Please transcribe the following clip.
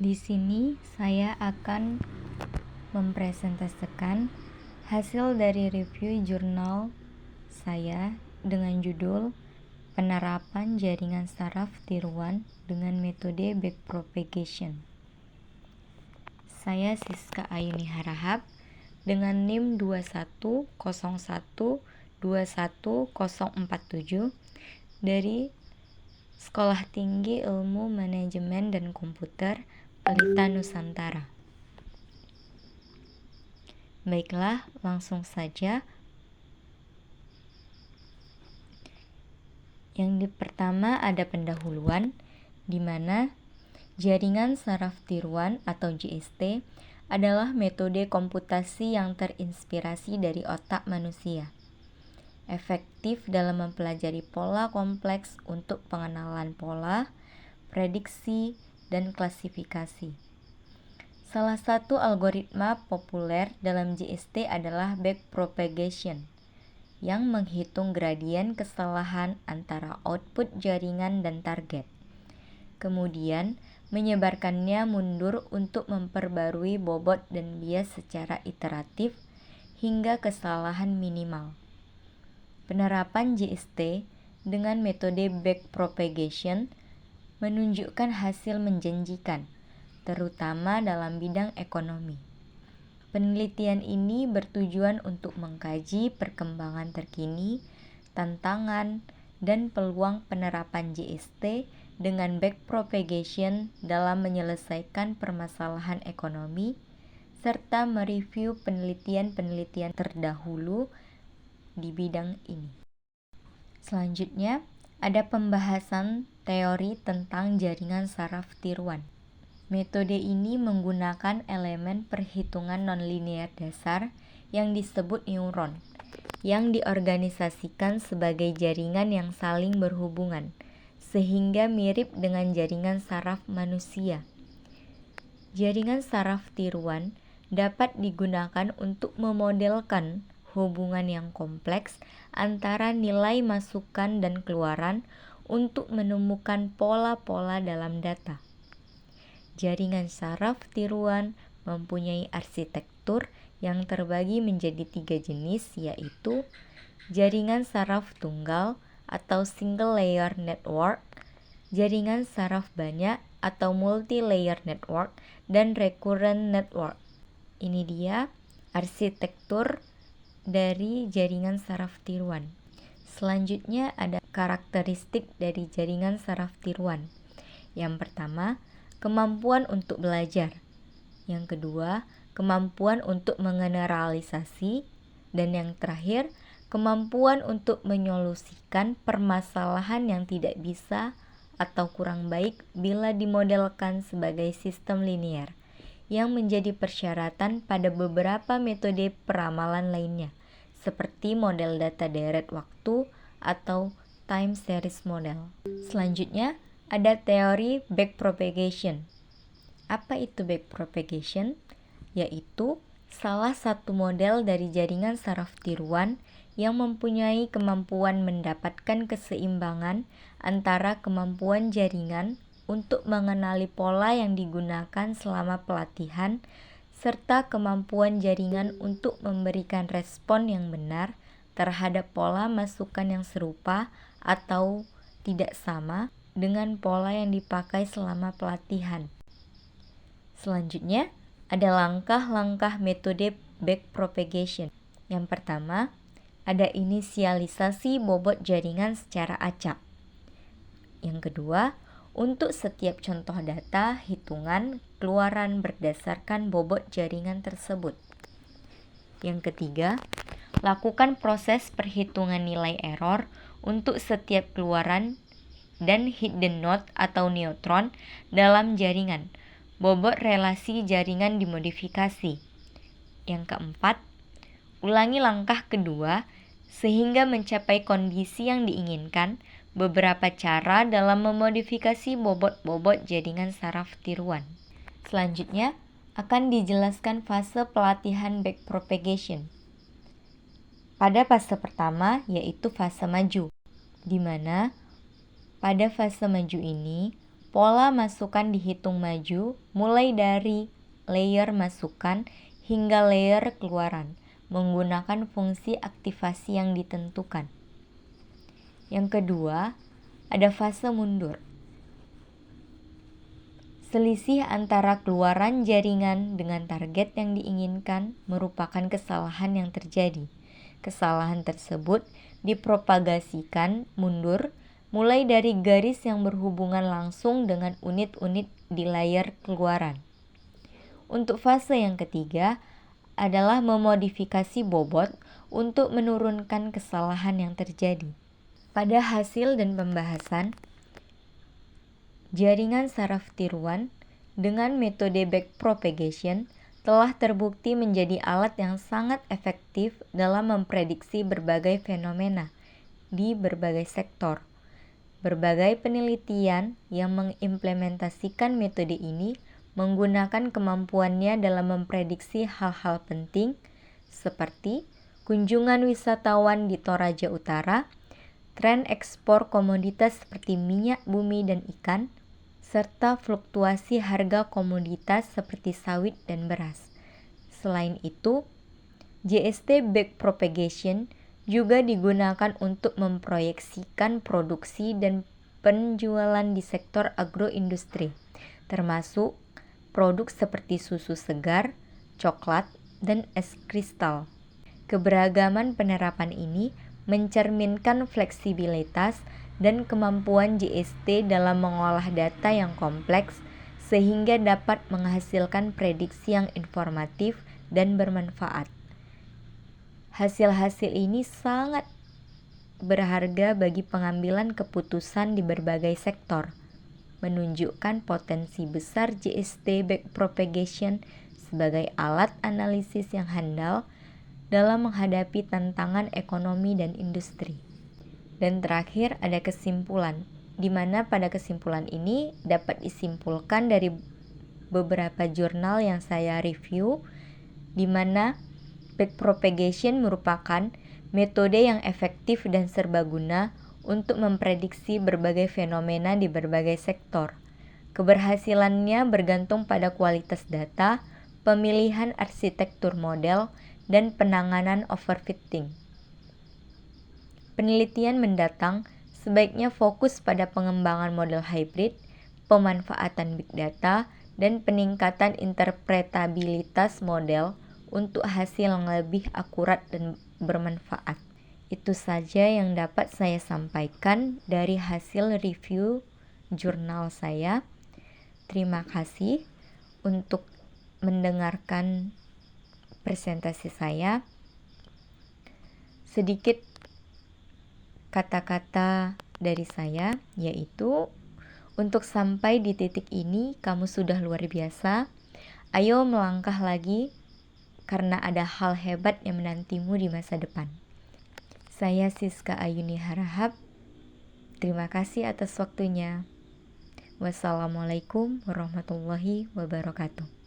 Di sini saya akan mempresentasikan hasil dari review jurnal saya dengan judul Penerapan Jaringan Saraf Tiruan dengan Metode Backpropagation. Saya Siska Ayuni Harahap dengan NIM 2101210047 dari Sekolah Tinggi Ilmu Manajemen dan Komputer Pelita Nusantara. Baiklah, langsung saja. Yang pertama ada pendahuluan, di mana jaringan saraf tiruan atau JST adalah metode komputasi yang terinspirasi dari otak manusia. Efektif dalam mempelajari pola kompleks untuk pengenalan pola, prediksi, dan klasifikasi. Salah satu algoritma populer dalam JST adalah backpropagation, yang menghitung gradien kesalahan antara output jaringan dan target. Kemudian, menyebarkannya mundur untuk memperbarui bobot dan bias secara iteratif hingga kesalahan minimal. Penerapan JST dengan metode backpropagation menunjukkan hasil menjanjikan, terutama dalam bidang ekonomi. Penelitian ini bertujuan untuk mengkaji perkembangan terkini, tantangan, dan peluang penerapan JST dengan backpropagation dalam menyelesaikan permasalahan ekonomi, serta mereview penelitian-penelitian terdahulu di bidang ini. Selanjutnya, ada pembahasan teori tentang jaringan saraf tiruan. Metode ini menggunakan elemen perhitungan nonlinear dasar yang disebut neuron, yang diorganisasikan sebagai jaringan yang saling berhubungan, sehingga mirip dengan jaringan saraf manusia. Jaringan saraf tiruan dapat digunakan untuk memodelkan hubungan yang kompleks antara nilai masukan dan keluaran untuk menemukan pola-pola dalam data. Jaringan saraf tiruan mempunyai arsitektur yang terbagi menjadi 3 jenis, yaitu jaringan saraf tunggal atau single layer network, jaringan saraf banyak atau multi-layer network, dan recurrent network. Ini dia arsitektur dari jaringan saraf tiruan. Selanjutnya ada karakteristik dari jaringan saraf tiruan. Yang pertama, kemampuan untuk belajar. Yang kedua, kemampuan untuk mengeneralisasi. Dan yang terakhir, kemampuan untuk menyolusikan permasalahan yang tidak bisa atau kurang baik bila dimodelkan sebagai sistem linear, yang menjadi persyaratan pada beberapa metode peramalan lainnya, seperti model data deret waktu atau time series model. Selanjutnya, ada teori backpropagation. Apa itu backpropagation? Yaitu salah satu model dari jaringan saraf tiruan yang mempunyai kemampuan mendapatkan keseimbangan antara kemampuan jaringan untuk mengenali pola yang digunakan selama pelatihan serta kemampuan jaringan untuk memberikan respon yang benar terhadap pola masukan yang serupa atau tidak sama dengan pola yang dipakai selama pelatihan. Selanjutnya, ada langkah-langkah metode backpropagation. Yang pertama, ada inisialisasi bobot jaringan secara acak. Yang kedua, untuk setiap contoh data, hitungan keluaran berdasarkan bobot jaringan tersebut. Yang ketiga, lakukan proses perhitungan nilai error untuk setiap keluaran dan hidden node atau neutron dalam jaringan. Bobot relasi jaringan dimodifikasi. Yang keempat, ulangi langkah kedua sehingga mencapai kondisi yang diinginkan. Beberapa cara dalam memodifikasi bobot-bobot jaringan saraf tiruan. Selanjutnya, akan dijelaskan fase pelatihan backpropagation. Pada fase pertama, yaitu fase maju, di mana pada fase maju ini, Pola masukan dihitung maju mulai dari layer masukan hingga layer keluaran menggunakan fungsi aktivasi yang ditentukan. Yang kedua, ada fase mundur. Selisih antara keluaran jaringan dengan target yang diinginkan merupakan kesalahan yang terjadi. Kesalahan tersebut dipropagasikan mundur mulai dari garis yang berhubungan langsung dengan unit-unit di layar keluaran. Untuk fase yang ketiga adalah memodifikasi bobot untuk menurunkan kesalahan yang terjadi. Pada hasil dan pembahasan, jaringan saraf tiruan dengan metode backpropagation telah terbukti menjadi alat yang sangat efektif dalam memprediksi berbagai fenomena di berbagai sektor. Berbagai penelitian yang mengimplementasikan metode ini menggunakan kemampuannya dalam memprediksi hal-hal penting seperti kunjungan wisatawan di Toraja Utara, tren ekspor komoditas seperti minyak bumi dan ikan, serta fluktuasi harga komoditas seperti sawit dan beras. Selain itu, JST backpropagation juga digunakan untuk memproyeksikan produksi dan penjualan di sektor agroindustri, termasuk produk seperti susu segar, coklat, dan es kristal. Keberagaman penerapan ini mencerminkan fleksibilitas dan kemampuan JST dalam mengolah data yang kompleks sehingga dapat menghasilkan prediksi yang informatif dan bermanfaat. Hasil-hasil ini sangat berharga bagi pengambilan keputusan di berbagai sektor, menunjukkan potensi besar JST backpropagation sebagai alat analisis yang handal dalam menghadapi tantangan ekonomi dan industri. Dan terakhir ada kesimpulan, di mana pada kesimpulan ini dapat disimpulkan dari beberapa jurnal yang saya review, di mana backpropagation merupakan metode yang efektif dan serbaguna untuk memprediksi berbagai fenomena di berbagai sektor. Keberhasilannya bergantung pada kualitas data, pemilihan arsitektur model, dan penanganan overfitting. Penelitian mendatang sebaiknya fokus pada pengembangan model hybrid, pemanfaatan big data, dan peningkatan interpretabilitas model untuk hasil yang lebih akurat dan bermanfaat. Itu saja yang dapat saya sampaikan dari hasil review jurnal saya. Terima kasih untuk mendengarkan presentasi saya. Sedikit kata-kata dari saya, yaitu untuk sampai di titik ini kamu sudah luar biasa. Ayo melangkah lagi karena ada hal hebat yang menantimu di masa depan. Saya Siska Ayuni Harahap. Terima kasih atas waktunya. Wassalamualaikum warahmatullahi wabarakatuh.